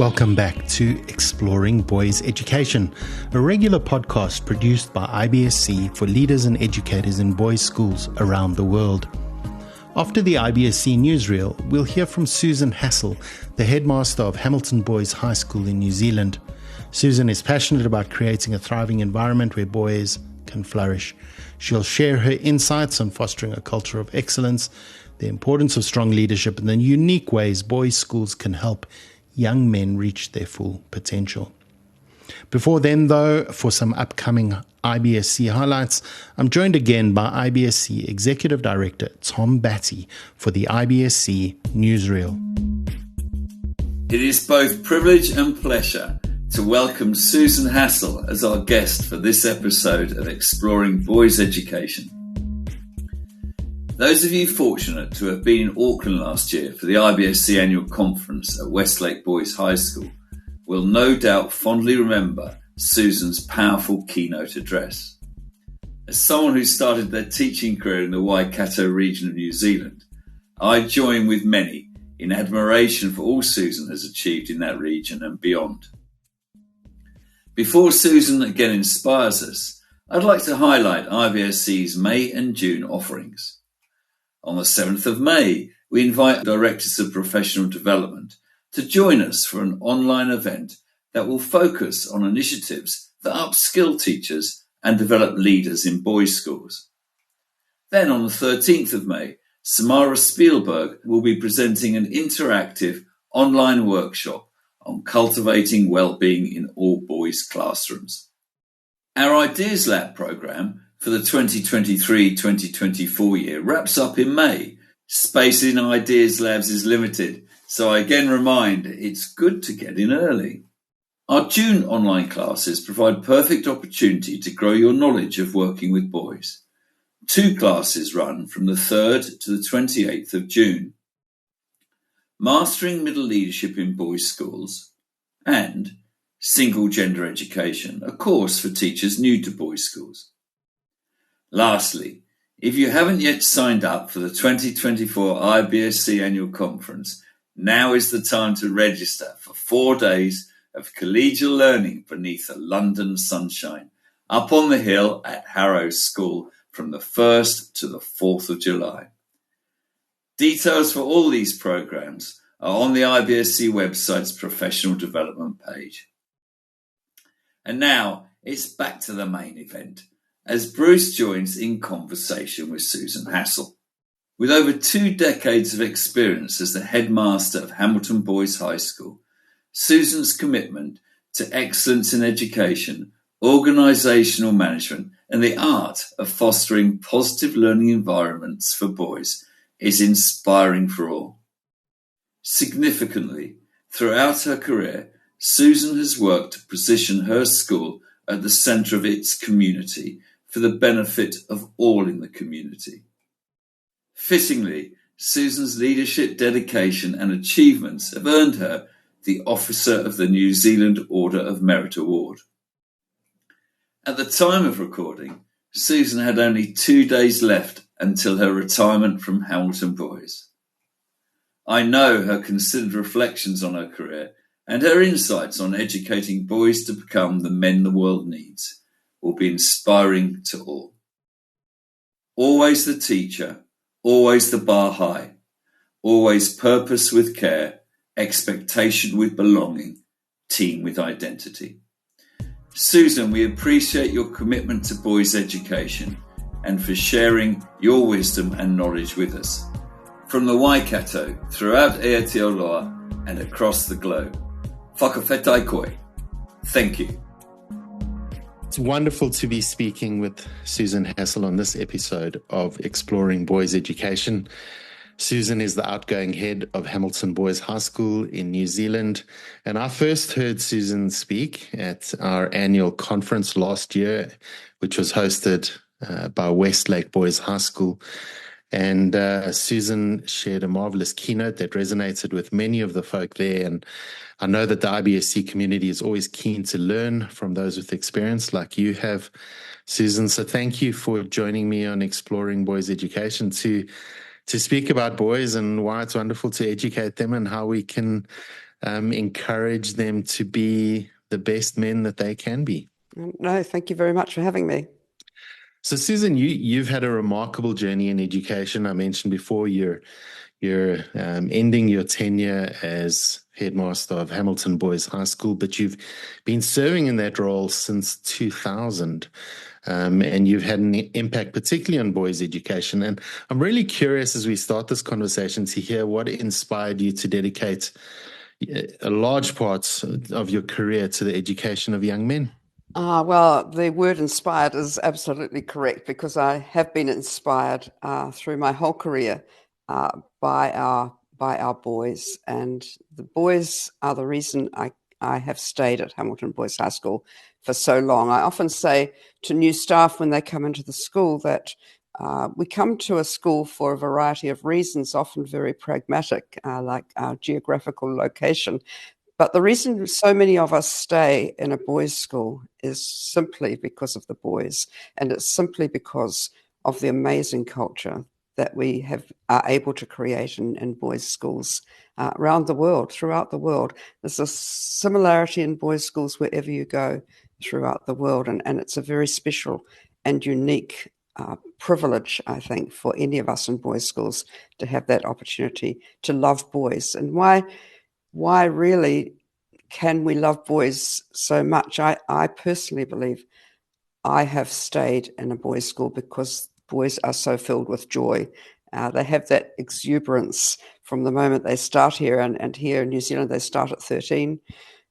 Welcome back to Exploring Boys Education, a regular podcast produced by IBSC for leaders and educators in boys' schools around the world. After the IBSC newsreel, we'll hear from Susan Hassall, the headmaster of Hamilton Boys High School in New Zealand. Susan is passionate about creating a thriving environment where boys can flourish. She'll share her insights on fostering a culture of excellence, the importance of strong leadership, and the unique ways boys' schools can help young men reach their full potential. Before then, though, for some upcoming IBSC highlights, I'm joined again by IBSC Executive Director Tom Batty for the IBSC newsreel. It is both privilege and pleasure to welcome Susan Hassall as our guest for this episode of Exploring Boys Education. Those of you fortunate to have been in Auckland last year for the IBSC annual conference at Westlake Boys High School will no doubt fondly remember Susan's powerful keynote address. As someone who started their teaching career in the Waikato region of New Zealand, I join with many in admiration for all Susan has achieved in that region and beyond. Before Susan again inspires us, I'd like to highlight IBSC's May and June offerings. On the 7th of May, we invite Directors of Professional Development to join us for an online event that will focus on initiatives that upskill teachers and develop leaders in boys' schools. Then on the 13th of May, Samara Spielberg will be presenting an interactive online workshop on cultivating well-being in all boys' classrooms. Our Ideas Lab programme for the 2023-2024 year wraps up in May. Space in Ideas Labs is limited, so I again remind it's good to get in early. Our June online classes provide perfect opportunity to grow your knowledge of working with boys. 2 classes run from the 3rd to the 28th of June. Mastering Middle Leadership in Boys' Schools and Single Gender Education, a course for teachers new to boys' schools. Lastly, if you haven't yet signed up for the 2024 IBSC Annual Conference, now is the time to register for 4 days of collegial learning beneath the London sunshine, up on the hill at Harrow School from the 1st to the 4th of July. Details for all these programs are on the IBSC website's professional development page. And now it's back to the main event, as Bruce joins in conversation with Susan Hassall. With over 2 decades of experience as the headmaster of Hamilton Boys High School, Susan's commitment to excellence in education, organisational management and the art of fostering positive learning environments for boys is inspiring for all. Significantly, throughout her career, Susan has worked to position her school at the centre of its community for the benefit of all in the community. Fittingly, Susan's leadership, dedication and achievements have earned her the Officer of the New Zealand Order of Merit Award. At the time of recording, Susan had only 2 days left until her retirement from Hamilton Boys. I know her considered reflections on her career and her insights on educating boys to become the men the world needs will be inspiring to all. Always the teacher, always the bar high, always purpose with care, expectation with belonging, team with identity. Susan, we appreciate your commitment to boys' education and for sharing your wisdom and knowledge with us. From the Waikato, throughout Aotearoa and across the globe. Whakawhetai koe. Thank you. It's wonderful to be speaking with Susan Hassall on this episode of Exploring Boys Education. Susan is the outgoing head of Hamilton Boys High School in New Zealand, and I first heard Susan speak at our annual conference last year, which was hosted by Westlake Boys High School. And Susan shared a marvelous keynote that resonated with many of the folk there. And I know that the IBSC community is always keen to learn from those with experience like you have, Susan. So thank you for joining me on Exploring Boys Education to to speak about boys and why it's wonderful to educate them and how we can encourage them to be the best men that they can be. No, thank you very much for having me. So, Susan, you've had a remarkable journey in education. I mentioned before you're ending your tenure as headmaster of Hamilton Boys High School, but you've been serving in that role since 2000, and you've had an impact particularly on boys' education. And I'm really curious as we start this conversation to hear what inspired you to dedicate a large part of your career to the education of young men. Well, the word inspired is absolutely correct, because I have been inspired through my whole career by our boys, and the boys are the reason I have stayed at Hamilton Boys High School for so long. I often say to new staff when they come into the school that we come to a school for a variety of reasons, often very pragmatic, like our geographical location. But the reason so many of us stay in a boys' school is simply because of the boys, and it's simply because of the amazing culture that we are able to create in boys' schools around the world, throughout the world. There's a similarity in boys' schools wherever you go throughout the world, and it's a very special and unique privilege, I think, for any of us in boys' schools to have that opportunity to love boys. And why really can we love boys so much? I personally believe I have stayed in a boys' school because boys are so filled with joy. They have that exuberance from the moment they start here, and here in New Zealand they start at 13.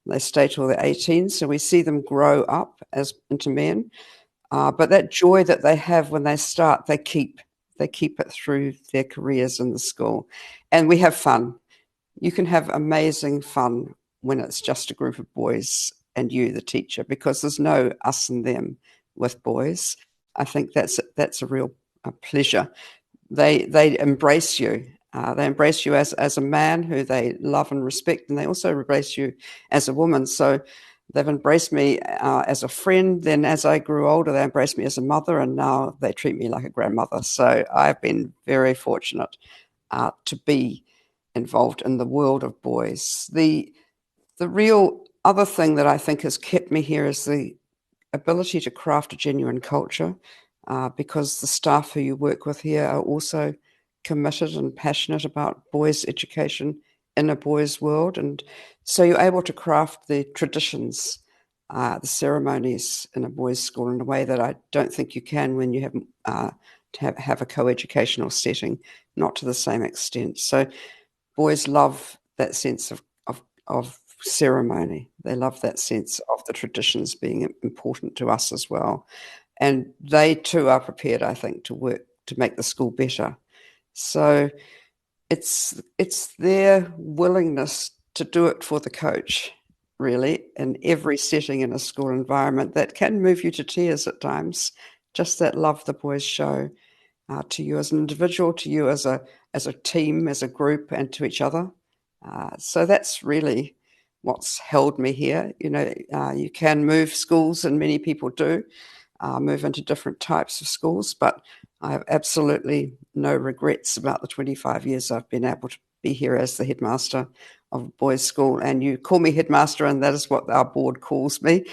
They stay till they're 18, so we see them grow up into men. But that joy that they have when they start, they keep it through their careers in the school. And we have fun. You can have amazing fun when it's just a group of boys and you, the teacher, because there's no us and them with boys. I think that's a real pleasure. They embrace you. They embrace you as a man who they love and respect, and they also embrace you as a woman. So they've embraced me as a friend. Then as I grew older, they embraced me as a mother, and now they treat me like a grandmother. So I've been very fortunate to be involved in the world of boys. The real other thing that I think has kept me here is the ability to craft a genuine culture, because the staff who you work with here are also committed and passionate about boys' education in a boys' world. And so you're able to craft the traditions, the ceremonies in a boys' school in a way that I don't think you can when you have a co-educational setting, not to the same extent. So boys love that sense of ceremony. They love that sense of the traditions being important to us as well. And they too are prepared, I think, to work to make the school better. So it's their willingness to do it for the coach, really, in every setting in a school environment that can move you to tears at times. Just that love the boys show to you as an individual, to you as a team, as a group, and to each other. So that's really what's held me here. You can move schools, and many people do move into different types of schools, but I have absolutely no regrets about the 25 years I've been able to be here as the headmaster of a boys' school. And you call me headmaster, and that is what our board calls me.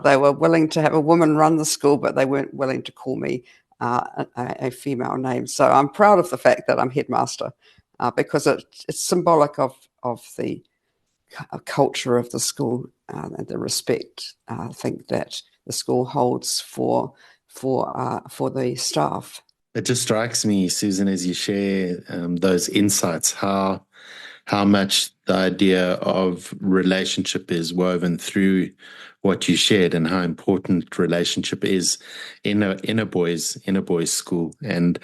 They were willing to have a woman run the school, but they weren't willing to call me a female name. So I'm proud of the fact that I'm headmaster, because it's symbolic of the culture of the school and the respect I think that the school holds for the staff. It just strikes me, Susan, as you share those insights, how much the idea of relationship is woven through what you shared, and how important relationship is in a boys school. And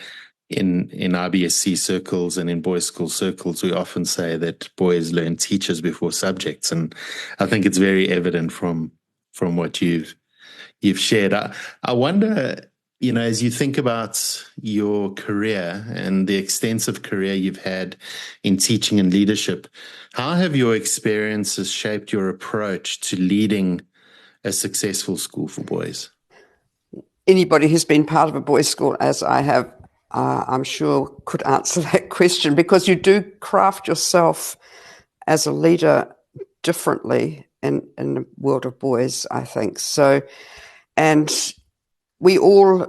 in IBSC circles and in boys' school circles, we often say that boys learn teachers before subjects, and I think it's very evident from what you've shared. I wonder, as you think about your career and the extensive career you've had in teaching and leadership, how have your experiences shaped your approach to leading a successful school for boys? Anybody who's been part of a boys' school, as I have, I'm sure could answer that question, because you do craft yourself as a leader differently in the world of boys, I think. So, and we all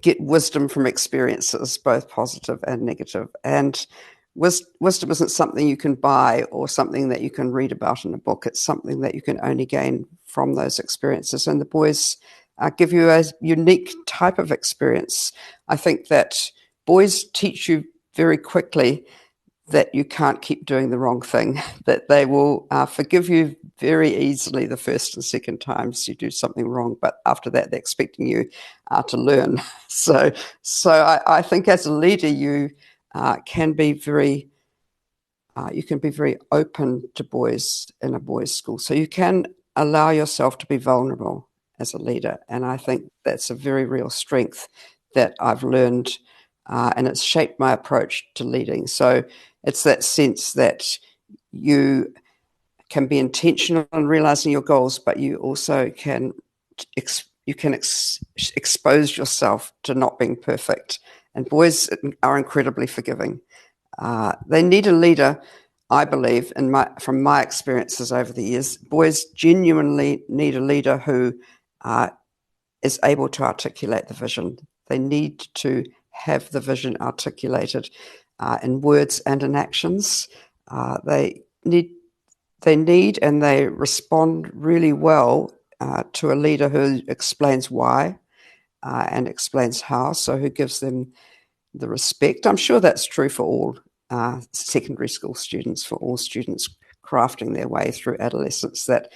get wisdom from experiences, both positive and negative. And wisdom isn't something you can buy or something that you can read about in a book. It's something that you can only gain from those experiences. And the boys give you a unique type of experience. I think that boys teach you very quickly that you can't keep doing the wrong thing, that they will forgive you very easily the first and second times you do something wrong, but after that they're expecting you to learn. So I think as a leader you can be very open to boys in a boys' school. So you can allow yourself to be vulnerable as a leader, and I think that's a very real strength that I've learned, and it's shaped my approach to leading. So it's that sense that you can be intentional in realizing your goals, but you also can expose yourself to not being perfect. And boys are incredibly forgiving. They need a leader, I believe, from my experiences over the years. Boys genuinely need a leader who is able to articulate the vision. They need to have the vision articulated in words and in actions. They need and they respond really well to a leader who explains why and explains how, so who gives them the respect. I'm sure that's true for all secondary school students, for all students crafting their way through adolescence, that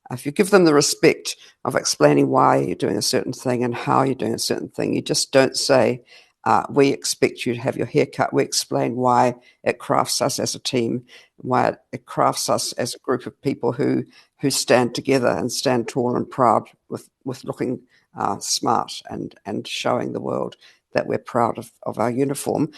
if you give them the respect of explaining why you're doing a certain thing and how you're doing a certain thing, you just don't say, we expect you to have your hair cut. We explain why it crafts us as a team, why it crafts us as a group of people who stand together and stand tall and proud with looking smart and showing the world that we're proud of our uniform.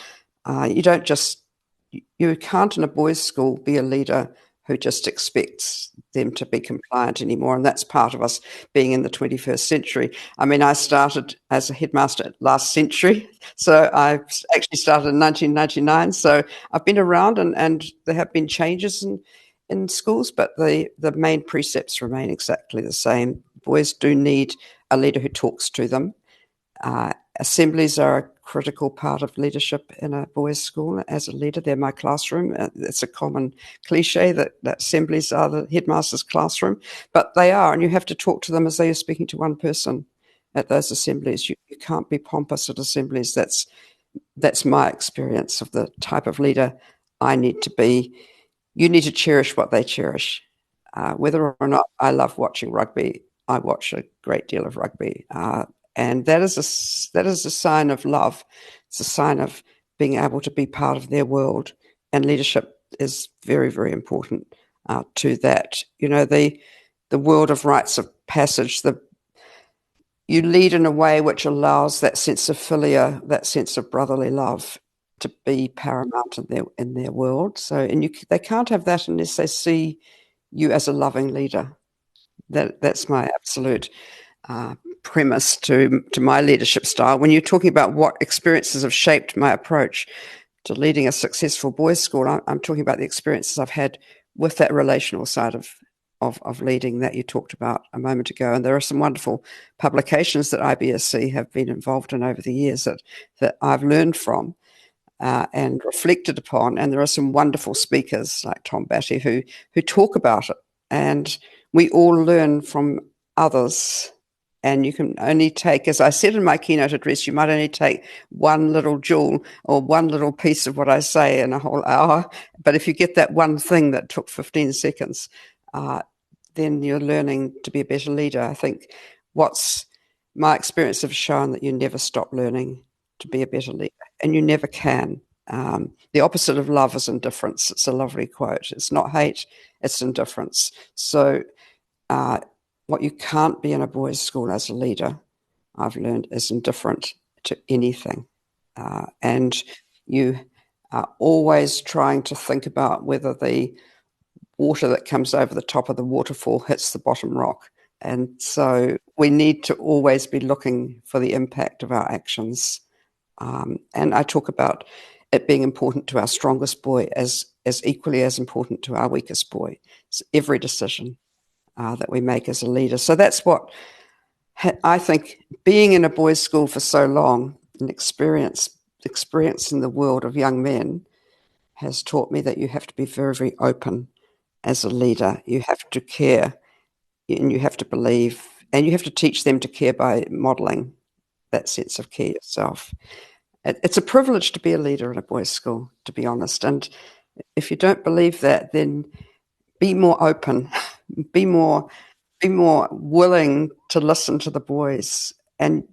You can't in a boys' school be a leader who just expects them to be compliant anymore. And that's part of us being in the 21st century. I mean, I started as a headmaster last century. So I actually started in 1999. So I've been around and there have been changes in schools, but the main precepts remain exactly the same. Boys do need a leader who talks to them. Assemblies are a critical part of leadership in a boys' school. As a leader, they're my classroom. It's a common cliche that assemblies are the headmaster's classroom, but they are, and you have to talk to them as though you're speaking to one person at those assemblies. You can't be pompous at assemblies. That's my experience of the type of leader I need to be. You need to cherish what they cherish. Whether or not I love watching rugby, I watch a great deal of rugby. And that is a sign of love. It's a sign of being able to be part of their world. And leadership is very, very important to that. You know, the world of rites of passage, you lead in a way which allows that sense of philia, that sense of brotherly love to be paramount in their world. So, and they can't have that unless they see you as a loving leader. That's my absolute premise to my leadership style. When you're talking about what experiences have shaped my approach to leading a successful boys' school, I'm talking about the experiences I've had with that relational side of leading that you talked about a moment ago. And there are some wonderful publications that IBSC have been involved in over the years that I've learned from and reflected upon. And there are some wonderful speakers like Tom Batty who talk about it. And we all learn from others. And you can only take, as I said in my keynote address, you might only take one little jewel or one little piece of what I say in a whole hour. But if you get that one thing that took 15 seconds, then you're learning to be a better leader. I think my experience have shown that you never stop learning to be a better leader, and you never can. The opposite of love is indifference. It's a lovely quote. It's not hate, it's indifference. So what you can't be in a boys' school as a leader, I've learned, is indifferent to anything. And you are always trying to think about whether the water that comes over the top of the waterfall hits the bottom rock. And so we need to always be looking for the impact of our actions. And I talk about it being important to our strongest boy as equally as important to our weakest boy. It's every decision that we make as a leader. So that's what I think, being in a boys' school for so long and experiencing the world of young men has taught me that you have to be very, very open as a leader. You have to care, and you have to believe, and you have to teach them to care by modelling that sense of care yourself. It's a privilege to be a leader in a boys' school, to be honest. And if you don't believe that, then be more open, be more willing to listen to the boys. And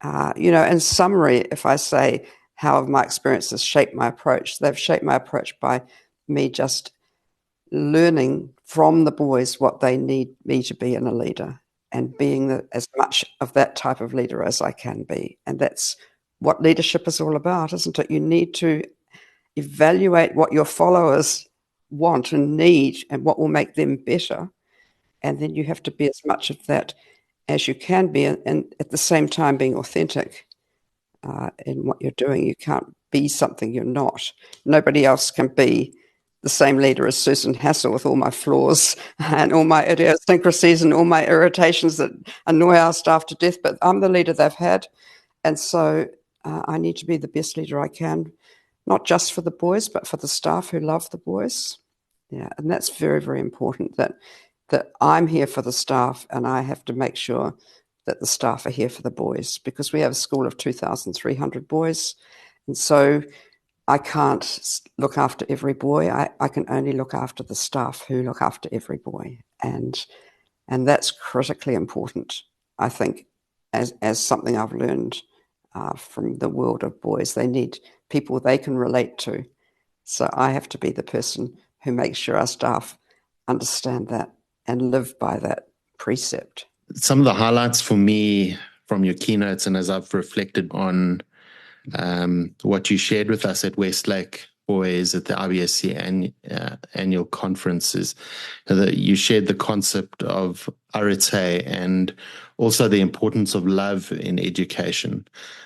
in summary, if I say how have my experiences shaped my approach, they've shaped my approach by me just learning from the boys what they need me to be in a leader, and being as much of that type of leader as I can be. And that's what leadership is all about, isn't it? You need to evaluate what your followers want and need and what will make them better. And then you have to be as much of that as you can be, and at the same time being authentic in what you're doing. You can't be something you're not. Nobody else can be the same leader as Susan Hassall, with all my flaws and all my idiosyncrasies and all my irritations that annoy our staff to death, but I'm the leader they've had. And so I need to be the best leader I can, not just for the boys, but for the staff who love the boys. Yeah, and that's very, very important, that I'm here for the staff, and I have to make sure that the staff are here for the boys, because we have a school of 2,300 boys. And so I can't look after every boy. I can only look after the staff who look after every boy. And that's critically important, I think, as something I've learned from the world of boys. They need people they can relate to. So I have to be the person who makes sure our staff understand that and live by that precept. Some of the highlights for me from your keynotes, and as I've reflected on what you shared with us at Westlake Boys at the IBSC annual conferences, that you shared the concept of arete and also the importance of love in education.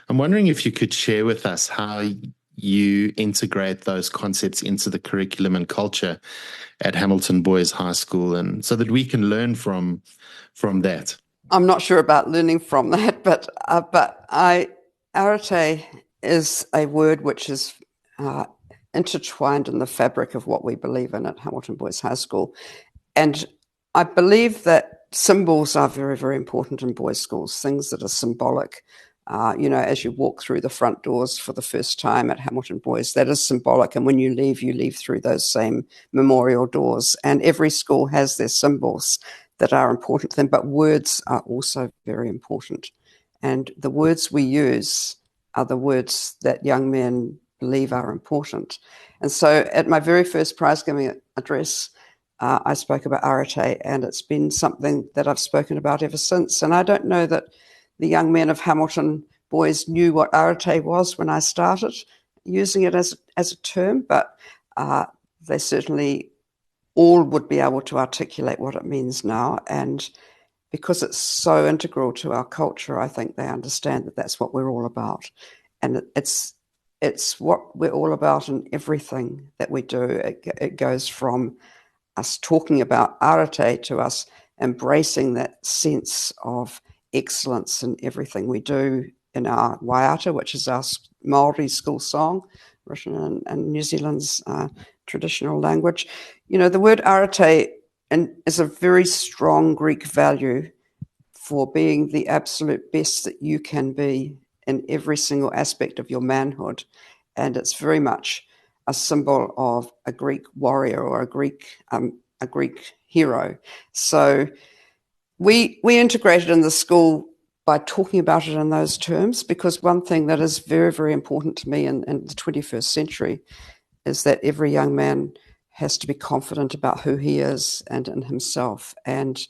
I'm wondering if you could share with us how you integrate those concepts into the curriculum and culture at Hamilton Boys High School, and so that we can learn from that. I'm not sure about learning from that, but arete is a word which is intertwined in the fabric of what we believe in at Hamilton Boys High School. And I believe that symbols are very, very important in boys' schools, things that are symbolic. As you walk through the front doors for the first time at Hamilton Boys, that is symbolic. And when you leave through those same memorial doors. And every school has their symbols that are important to them, but words are also very important. And the words we use are the words that young men believe are important. And so at my very first prize-giving address, I spoke about arete, and it's been something that I've spoken about ever since. And I don't know that the young men of Hamilton Boys knew what arete was when I started using it as a term, but they certainly all would be able to articulate what it means now. And because it's so integral to our culture, I think they understand that that's what we're all about. And it's what we're all about in everything that we do. It goes from us talking about arete to us embracing that sense of excellence in everything we do in our waiata, which is our Māori school song, written in New Zealand's traditional language. The word arete is a very strong Greek value for being the absolute best that you can be in every single aspect of your manhood. And it's very much a symbol of a Greek warrior or a Greek hero. So we integrated in the school by talking about it in those terms, because one thing that is very, very important to me in the 21st century is that every young man has to be confident about who he is and in himself. And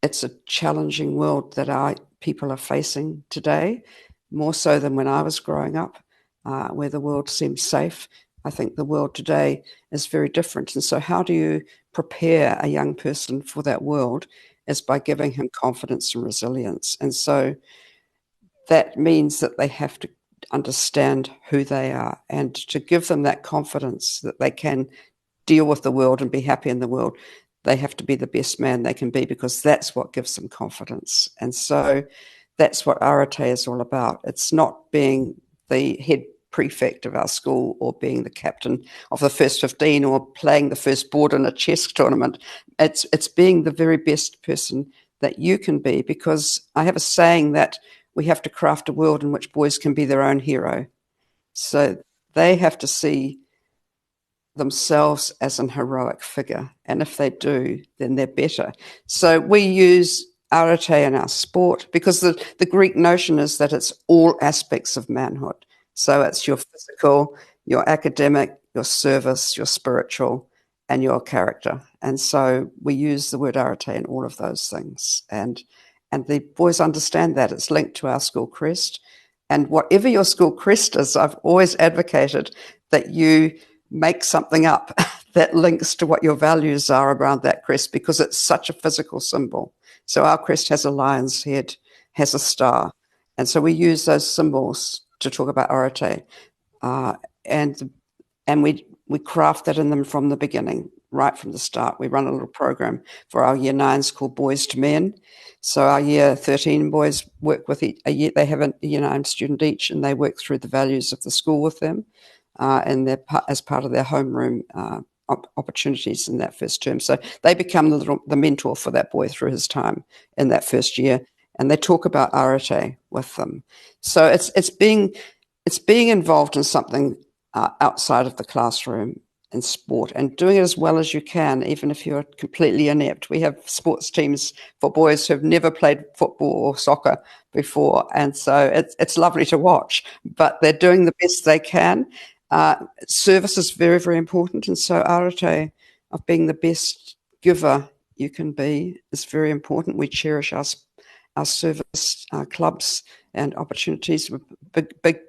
it's a challenging world that our people are facing today, more so than when I was growing up, where the world seemed safe. I think the world today is very different. And so how do you prepare a young person for that world? is by giving him confidence and resilience. And so that means that they have to understand who they are, and to give them that confidence that they can deal with the world and be happy in the world. They have to be the best man they can be, because that's what gives them confidence. And so that's what arete is all about. It's not being the head prefect of our school, or being the captain of the first 15, or playing the first board in a chess tournament. It's being the very best person that you can be, because I have a saying that we have to craft a world in which boys can be their own hero. So they have to see themselves as an heroic figure. And if they do, then they're better. So we use arete in our sport, because the Greek notion is that it's all aspects of manhood. So it's your physical, your academic, your service, your spiritual, and your character. And so we use the word arete in all of those things. And the boys understand that. It's linked to our school crest. And whatever your school crest is, I've always advocated that you make something up that links to what your values are around that crest, because it's such a physical symbol. So our crest has a lion's head, has a star. And so we use those symbols to talk about arete. And we craft that in them from the beginning, right from the start. We run a little program for our year 9s called Boys to Men. So our year 13 boys work with a year, they have a year 9 student each, and they work through the values of the school with them. And they're as part of their homeroom opportunities in that first term. So they become the mentor for that boy through his time in that first year, and they talk about arete with them. So it's being involved in something outside of the classroom in sport, and doing it as well as you can, even if you're completely inept. We have sports teams for boys who have never played football or soccer before, and so it's lovely to watch, but they're doing the best they can. Service is very, very important, and so arete of being the best giver you can be is very important. We cherish our service clubs and opportunities. Big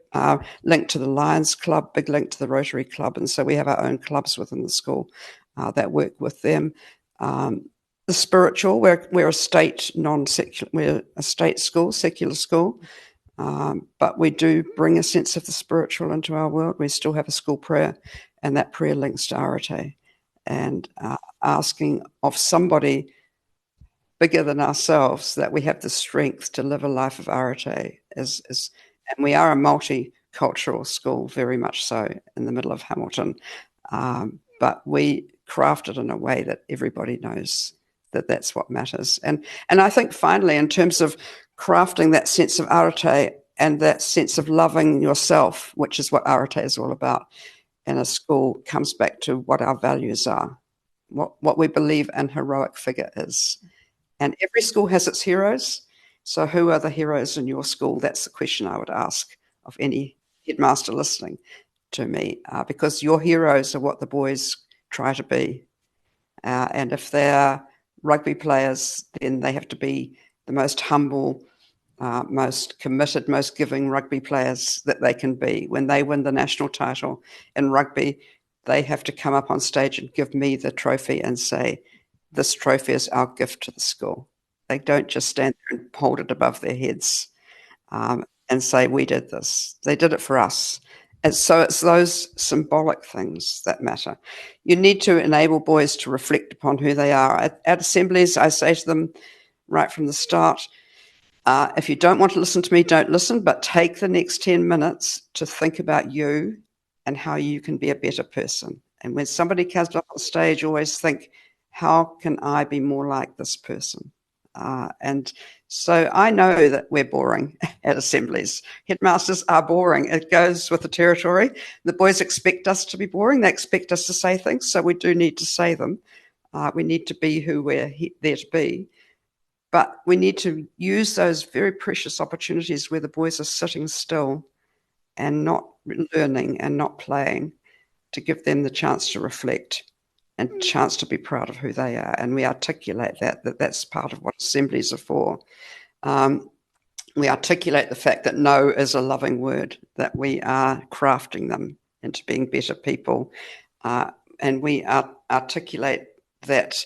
link to the Lions Club, big link to the Rotary Club, and so we have our own clubs within the school that work with them. The spiritual, we're a state non-secular, we're a state school, secular school. But we do bring a sense of the spiritual into our world. We still have a school prayer, and that prayer links to arete, and asking of somebody bigger than ourselves that we have the strength to live a life of arete. And we are a multicultural school, very much so, in the middle of Hamilton. But we craft it in a way that everybody knows that that's what matters. And I think finally, in terms of crafting that sense of arete and that sense of loving yourself, which is what arete is all about in a school, comes back to what our values are, what we believe an heroic figure is. And every school has its heroes. So who are the heroes in your school? That's the question I would ask of any headmaster listening to me, because your heroes are what the boys try to be. And if they're rugby players, then they have to be the most humble, most committed, most giving rugby players that they can be. When they win the national title in rugby, they have to come up on stage and give me the trophy and say, this trophy is our gift to the school. They don't just stand there and hold it above their heads and say, we did this. They did it for us. And so it's those symbolic things that matter. You need to enable boys to reflect upon who they are. At assemblies, I say to them right from the start, if you don't want to listen to me, don't listen, but take the next 10 minutes to think about you and how you can be a better person. And when somebody comes up on stage, always think, how can I be more like this person? And so I know that we're boring at assemblies. Headmasters are boring. It goes with the territory. The boys expect us to be boring. They expect us to say things, so we do need to say them. We need to be who we're there to be. But we need to use those very precious opportunities where the boys are sitting still and not learning and not playing, to give them the chance to reflect and chance to be proud of who they are. And we articulate that's part of what assemblies are for. We articulate the fact that no is a loving word, that we are crafting them into being better people. And we articulate that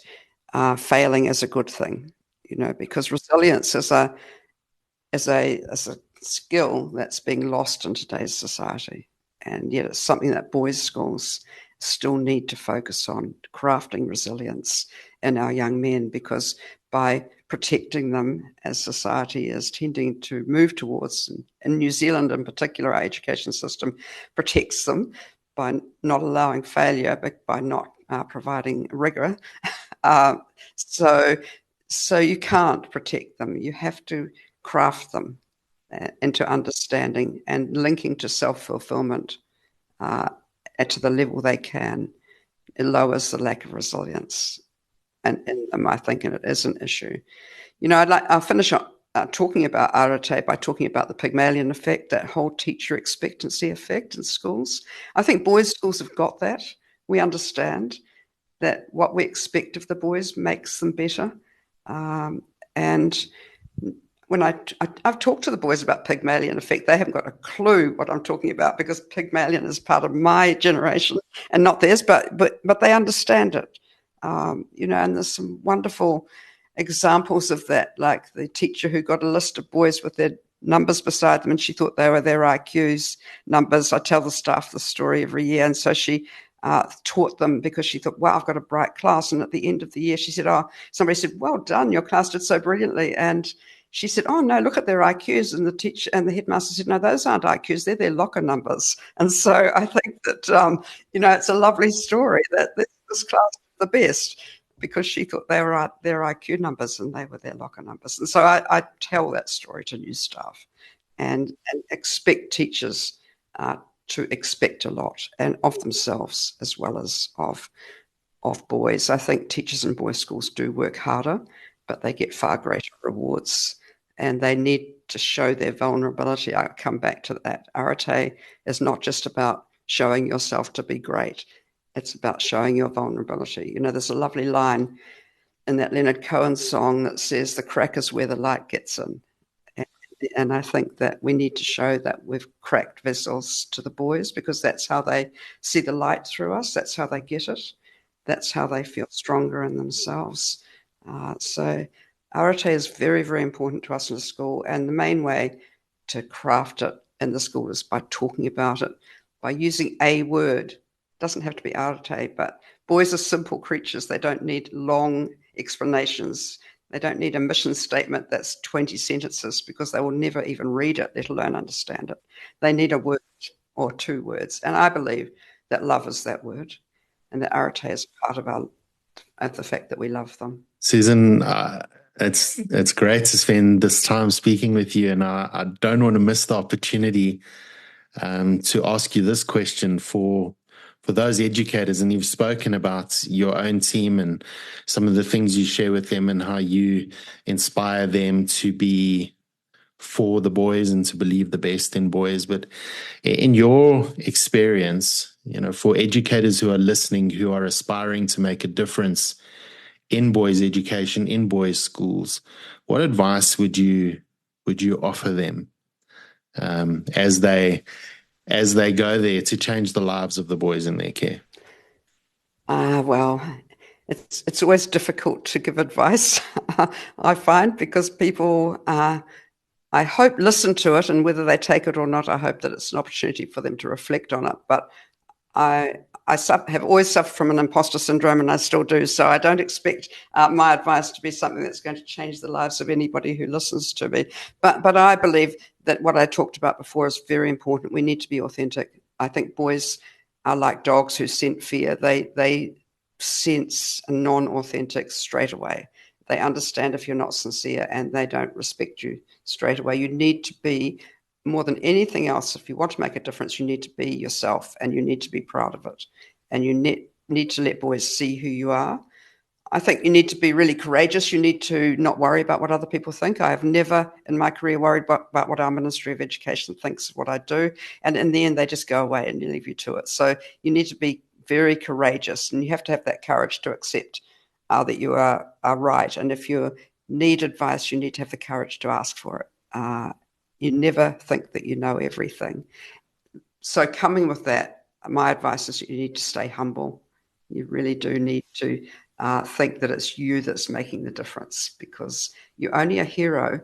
failing is a good thing. because resilience is a skill that's being lost in today's society. And yet it's something that boys' schools still need to focus on, crafting resilience in our young men, because by protecting them, as society is tending to move towards, in New Zealand in particular, our education system protects them by not allowing failure, but by not providing rigor. So you can't protect them. You have to craft them into understanding and linking to self-fulfillment to the level they can. It lowers the lack of resilience in them, I think, and it is an issue. I'll finish up talking about arete by talking about the Pygmalion effect, that whole teacher expectancy effect in schools. I think boys' schools have got that. We understand that what we expect of the boys makes them better. And when I've talked to the boys about Pygmalion effect, they haven't got a clue what I'm talking about, because Pygmalion is part of my generation and not theirs, but they understand it. And there's some wonderful examples of that, like the teacher who got a list of boys with their numbers beside them, and she thought they were their IQ's numbers. I tell the staff the story every year, and so she taught them, because she thought, wow, I've got a bright class. And at the end of the year, she said, somebody said, well done, your class did so brilliantly. And she said, oh, no, look at their IQs. And the teacher and the headmaster said, no, those aren't IQs, they're their locker numbers. And so I think that, it's a lovely story that this class is the best, because she thought they were their IQ numbers and they were their locker numbers. And so I tell that story to new staff and expect teachers to expect a lot, and of themselves as well as of boys. I think teachers in boys' schools do work harder, but they get far greater rewards, and they need to show their vulnerability. I come back to that. Arete is not just about showing yourself to be great. It's about showing your vulnerability. There's a lovely line in that Leonard Cohen song that says, the crack is where the light gets in. And I think that we need to show that we've cracked vessels to the boys, because that's how they see the light through us. That's how they get it. That's how they feel stronger in themselves. So arete is very, very important to us in the school. And the main way to craft it in the school is by talking about it, by using a word. It doesn't have to be arete, but boys are simple creatures. They don't need long explanations. They don't need a mission statement that's 20 sentences, because they will never even read it, let alone understand it. They need a word or two words. And I believe that love is that word, and that arete is part of the fact that we love them. Susan, it's great to spend this time speaking with you, and I don't want to miss the opportunity to ask you this question for those educators. And you've spoken about your own team and some of the things you share with them and how you inspire them to be for the boys and to believe the best in boys. But in your experience, for educators who are listening, who are aspiring to make a difference in boys' education, in boys' schools, what advice would you offer them as they go there to change the lives of the boys in their care? Well, it's always difficult to give advice, I find, because people, I hope, listen to it, and whether they take it or not, I hope that it's an opportunity for them to reflect on it. But I have always suffered from an imposter syndrome, and I still do. So I don't expect my advice to be something that's going to change the lives of anybody who listens to me. But I believe that what I talked about before is very important. We need to be authentic. I think boys are like dogs who scent fear. They sense non-authentic straight away. They understand if you're not sincere, and they don't respect you straight away. You need to be, more than anything else, if you want to make a difference, you need to be yourself, and you need to be proud of it. And you need to let boys see who you are. I think you need to be really courageous. You need to not worry about what other people think. I have never in my career worried about what our Ministry of Education thinks of what I do. And in the end, they just go away and leave you to it. So you need to be very courageous, and you have to have that courage to accept that you are right. And if you need advice, you need to have the courage to ask for it. You never think that you know everything. So coming with that, my advice is you need to stay humble. You really do need to think that it's you that's making the difference, because you're only a hero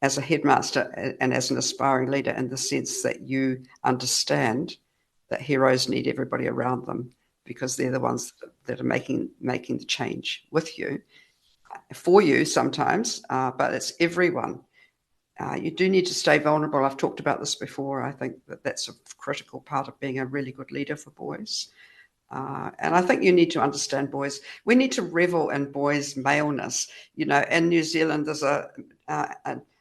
as a headmaster and as an aspiring leader in the sense that you understand that heroes need everybody around them, because they're the ones that are making the change with you, for you sometimes, but it's everyone. You do need to stay vulnerable. I've talked about this before. I think that that's a critical part of being a really good leader for boys. And I think you need to understand boys. We need to revel in boys' maleness. In New Zealand, there's a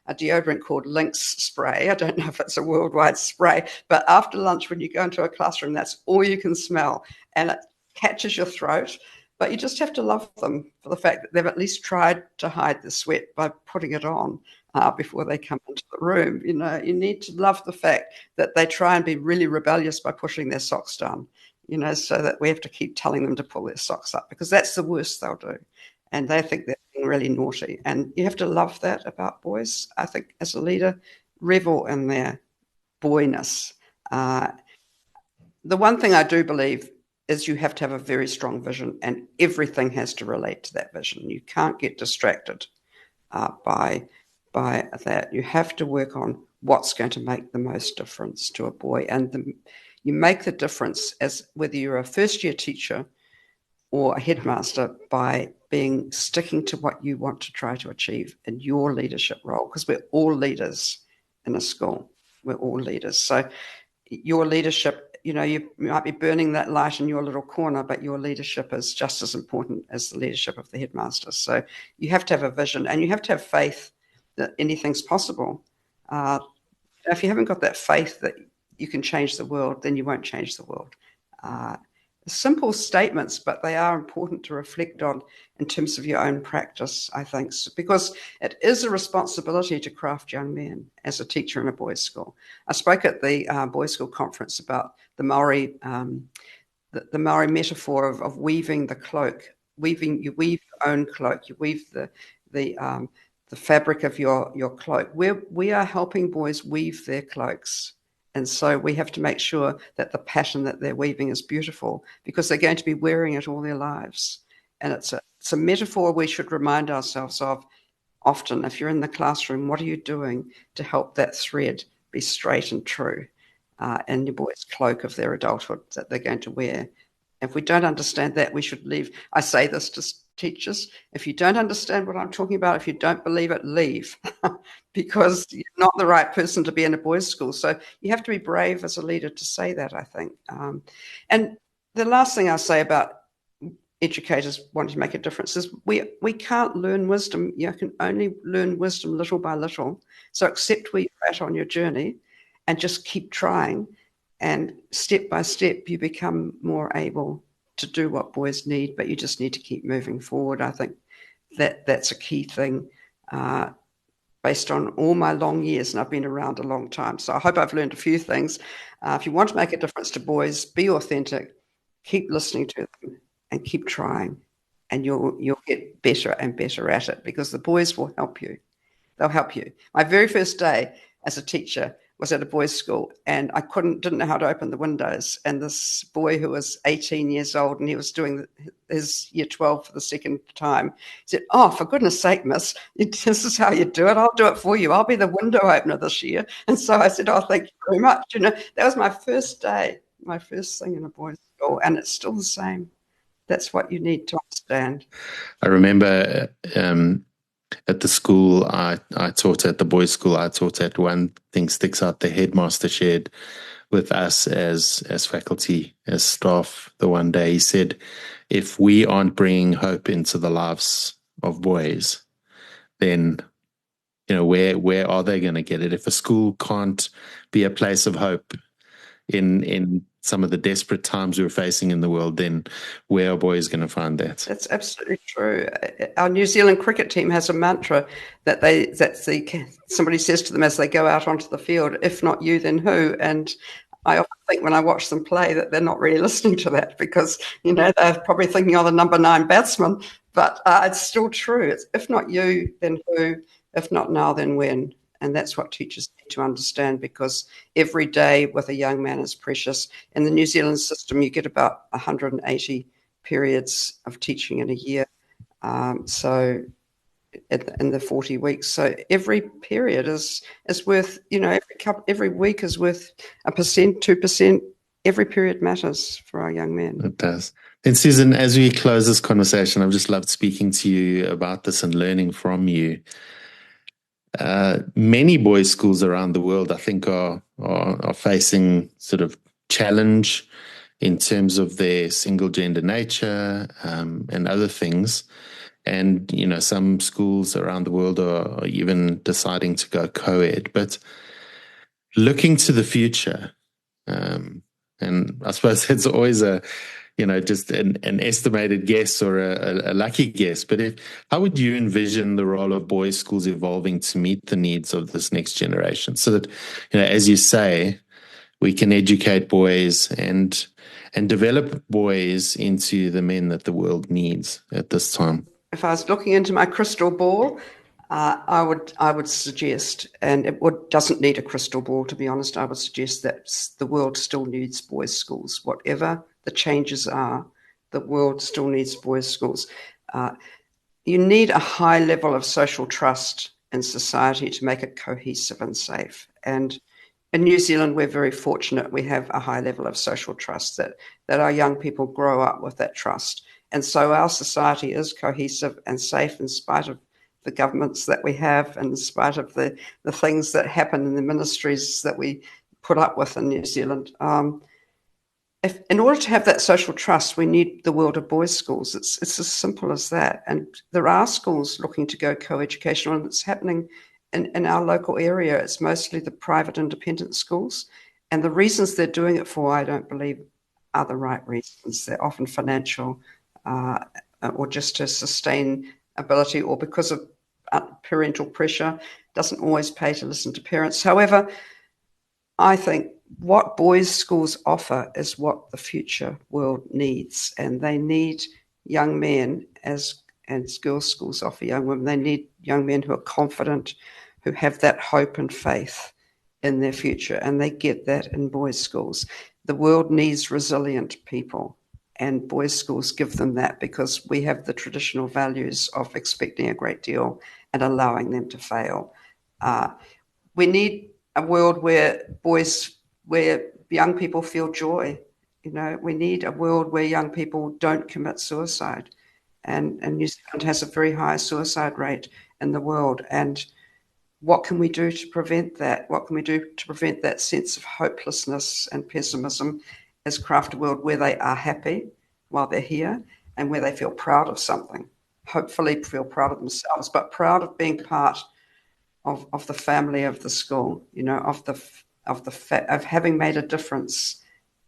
deodorant called Lynx spray. I don't know if it's a worldwide spray, but after lunch, when you go into a classroom, that's all you can smell. And it catches your throat. But you just have to love them for the fact that they've at least tried to hide the sweat by putting it on before they come into the room. You need to love the fact that they try and be really rebellious by pushing their socks down, so that we have to keep telling them to pull their socks up, because that's the worst they'll do. And they think they're being really naughty. And you have to love that about boys. I think as a leader, revel in their boyness. The one thing I do believe is you have to have a very strong vision, and everything has to relate to that vision. You can't get distracted by that. You have to work on what's going to make the most difference to a boy. And you make the difference as whether you're a first-year teacher or a headmaster by sticking to what you want to try to achieve in your leadership role, because we're all leaders in a school. We're all leaders. So your leadership, you might be burning that light in your little corner, but your leadership is just as important as the leadership of the headmaster. So you have to have a vision, and you have to have faith that anything's possible. If you haven't got that faith that you can change the world, then you won't change the world. Simple statements, but they are important to reflect on in terms of your own practice, I think, because it is a responsibility to craft young men as a teacher in a boys' school. I spoke at the boys' school conference about the Maori metaphor of weaving the cloak. You weave your own cloak. You weave the fabric of your cloak. We are helping boys weave their cloaks. And so we have to make sure that the pattern that they're weaving is beautiful, because they're going to be wearing it all their lives. And it's a metaphor we should remind ourselves of often. If you're in the classroom, what are you doing to help that thread be straight and true in your boy's cloak of their adulthood that they're going to wear? If we don't understand that, we should leave. I say this to teachers: if you don't understand what I'm talking about, if you don't believe it, leave, because you're not the right person to be in a boys' school. So you have to be brave as a leader to say that, I think. And the last thing I'll say about educators wanting to make a difference is we can't learn wisdom. You can only learn wisdom little by little. So accept where you're at on your journey and just keep trying. And step by step, you become more able to do what boys need, but you just need to keep moving forward. I think that's a key thing based on all my long years, and I've been around a long time. So I hope I've learned a few things. If you want to make a difference to boys, be authentic, keep listening to them, and keep trying, and you'll get better and better at it, because the boys will help you. They'll help you. My very first day as a teacher was at a boys' school, and I didn't know how to open the windows. And this boy who was 18 years old, and he was doing his year 12 for the second time, said, "Oh, for goodness sake, miss, this is how you do it. I'll do it for you. I'll be the window opener this year." And so I said, "Oh, thank you very much." That was my first day, my first thing in a boys' school, and it's still the same. That's what you need to understand. I remember at the school I taught at, the boys' school I taught at, one thing sticks out. The headmaster shared with us as faculty, as staff, the one day he said, if we aren't bringing hope into the lives of boys, then where are they going to get it? If a school can't be a place of hope in some of the desperate times we're facing in the world, then where are boys going to find that? That's absolutely true. Our New Zealand cricket team has a mantra that somebody says to them as they go out onto the field, "If not you, then who?" And I often think when I watch them play that they're not really listening to that, because they're probably thinking of the number 9 batsman. But it's still true. It's if not you, then who? If not now, then when? And that's what teachers need to understand, because every day with a young man is precious. In the New Zealand system, you get about 180 periods of teaching in a year. So in the 40 weeks. So every period is worth, every week is worth 1%, 2%. Every period matters for our young men. It does. And Susan, as we close this conversation, I've just loved speaking to you about this and learning from you. Many boys' schools around the world, I think, are facing sort of challenge in terms of their single gender nature and other things. And, some schools around the world are even deciding to go co-ed. But looking to the future, and I suppose it's always just an estimated guess or a lucky guess. But how would you envision the role of boys' schools evolving to meet the needs of this next generation? So that, as you say, we can educate boys and develop boys into the men that the world needs at this time. If I was looking into my crystal ball, I would suggest, and doesn't need a crystal ball, to be honest, I would suggest that the world still needs boys' schools. Whatever the changes are, the world still needs boys' schools. You need a high level of social trust in society to make it cohesive and safe. And in New Zealand, we're very fortunate. We have a high level of social trust that our young people grow up with that trust. And so our society is cohesive and safe in spite of the governments that we have and in spite of the things that happen in the ministries that we put up with in New Zealand. In order to have that social trust, we need the world of boys' schools. It's as simple as that. And there are schools looking to go co-educational, and it's happening in our local area. It's mostly the private independent schools. And the reasons they're doing it for, I don't believe, are the right reasons. They're often financial or just to sustain ability or because of parental pressure. Doesn't always pay to listen to parents. However, I think what boys' schools offer is what the future world needs, and they need young men and girls' schools offer young women. They need young men who are confident, who have that hope and faith in their future, and they get that in boys' schools. The world needs resilient people, and boys' schools give them that because we have the traditional values of expecting a great deal and allowing them to fail. We need a world where young people feel joy. We need a world where young people don't commit suicide. And New Zealand has a very high suicide rate in the world. And what can we do to prevent that? What can we do to prevent that sense of hopelessness and pessimism as craft a world where they are happy while they're here and where they feel proud of something? Hopefully feel proud of themselves, but proud of being part of the family of the school, of having made a difference.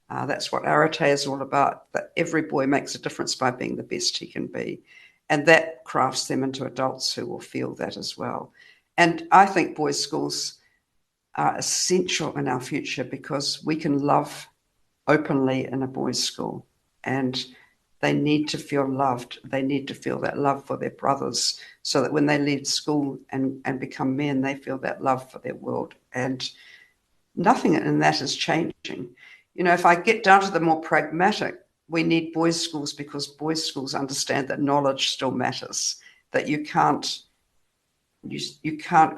That's what arete is all about, that every boy makes a difference by being the best he can be. And that crafts them into adults who will feel that as well. And I think boys' schools are essential in our future because we can love openly in a boys' school. And they need to feel loved. They need to feel that love for their brothers so that when they leave school and become men, they feel that love for their world. And nothing in that is changing. If I get down to the more pragmatic, we need boys' schools because boys' schools understand that knowledge still matters, that you can't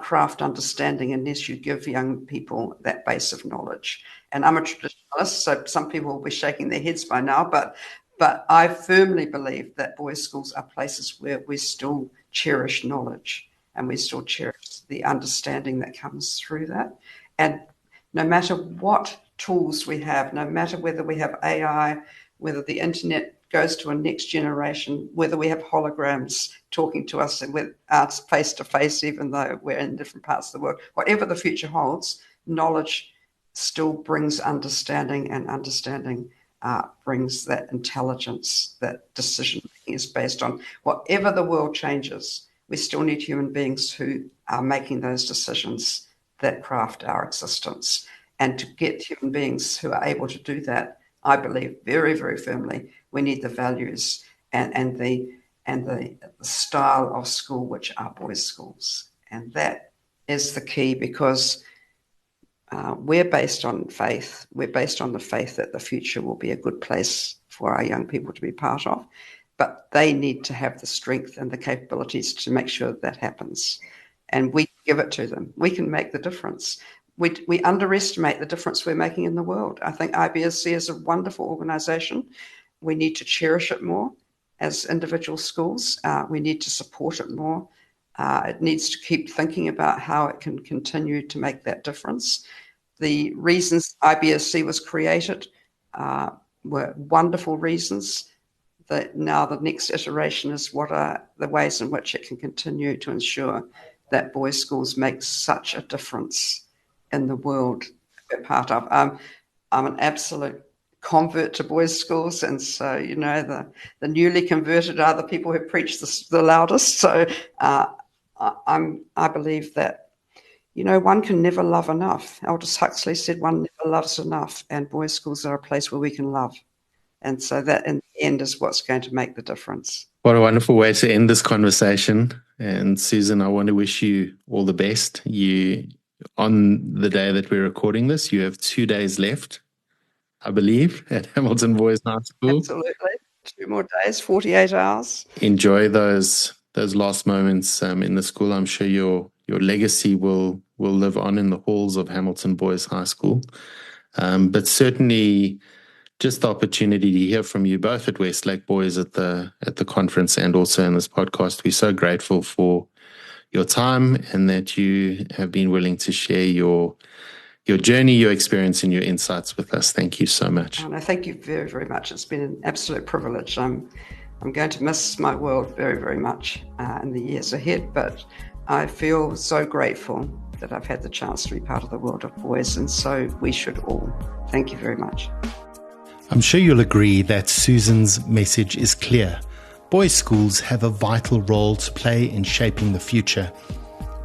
craft understanding unless you give young people that base of knowledge. And I'm a traditionalist, so some people will be shaking their heads by now, but I firmly believe that boys' schools are places where we still cherish knowledge and we still cherish the understanding that comes through that. And no matter what tools we have, no matter whether we have AI, whether the internet goes to a next generation, whether we have holograms talking to us and with us face to face, even though we're in different parts of the world, whatever the future holds, knowledge still brings understanding, and understanding brings that intelligence. That decision making is based on whatever the world changes. We still need human beings who are making those decisions that craft our existence. And to get human beings who are able to do that, I believe very, very firmly, we need the values and the style of school which are boys' schools. And that is the key because we're based on faith. We're based on the faith that the future will be a good place for our young people to be part of. but they need to have the strength and the capabilities to make sure that happens. And we give it to them. We can make the difference. We underestimate the difference we're making in the world. I think IBSC is a wonderful organisation. We need to cherish it more as individual schools. We need to support it more. It needs to keep thinking about how it can continue to make that difference. The reasons IBSC was created were wonderful reasons. That now the next iteration is what are the ways in which it can continue to ensure that boys' schools make such a difference in the world we're part of. I'm an absolute convert to boys' schools, and so the newly converted are the people who preach the loudest. So I believe that one can never love enough. Aldous Huxley said one never loves enough, and boys' schools are a place where we can love. And so that in the end is what's going to make the difference. What a wonderful way to end this conversation. And Susan, I want to wish you all the best. On the day that we're recording this, you have 2 days left, I believe, at Hamilton Boys High School. Absolutely. 2 more days, 48 hours. Enjoy those last moments in the school. I'm sure your legacy will live on in the halls of Hamilton Boys High School. But certainly just the opportunity to hear from you both at Westlake Boys at the conference and also in this podcast. We're so grateful for your time and that you have been willing to share your journey, your experience, and your insights with us. Thank you so much. And I thank you very, very much. It's been an absolute privilege. I'm going to miss my world very, very much in the years ahead, but I feel so grateful that I've had the chance to be part of the world of boys, and so we should all. Thank you very much. I'm sure you'll agree that Susan's message is clear. Boys' schools have a vital role to play in shaping the future.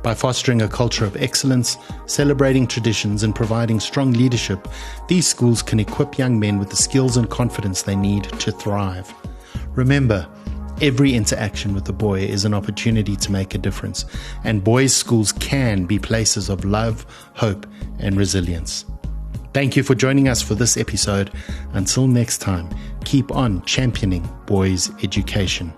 By fostering a culture of excellence, celebrating traditions, and providing strong leadership, these schools can equip young men with the skills and confidence they need to thrive. Remember, every interaction with a boy is an opportunity to make a difference, and boys' schools can be places of love, hope, and resilience. Thank you for joining us for this episode. Until next time, keep on championing boys' education.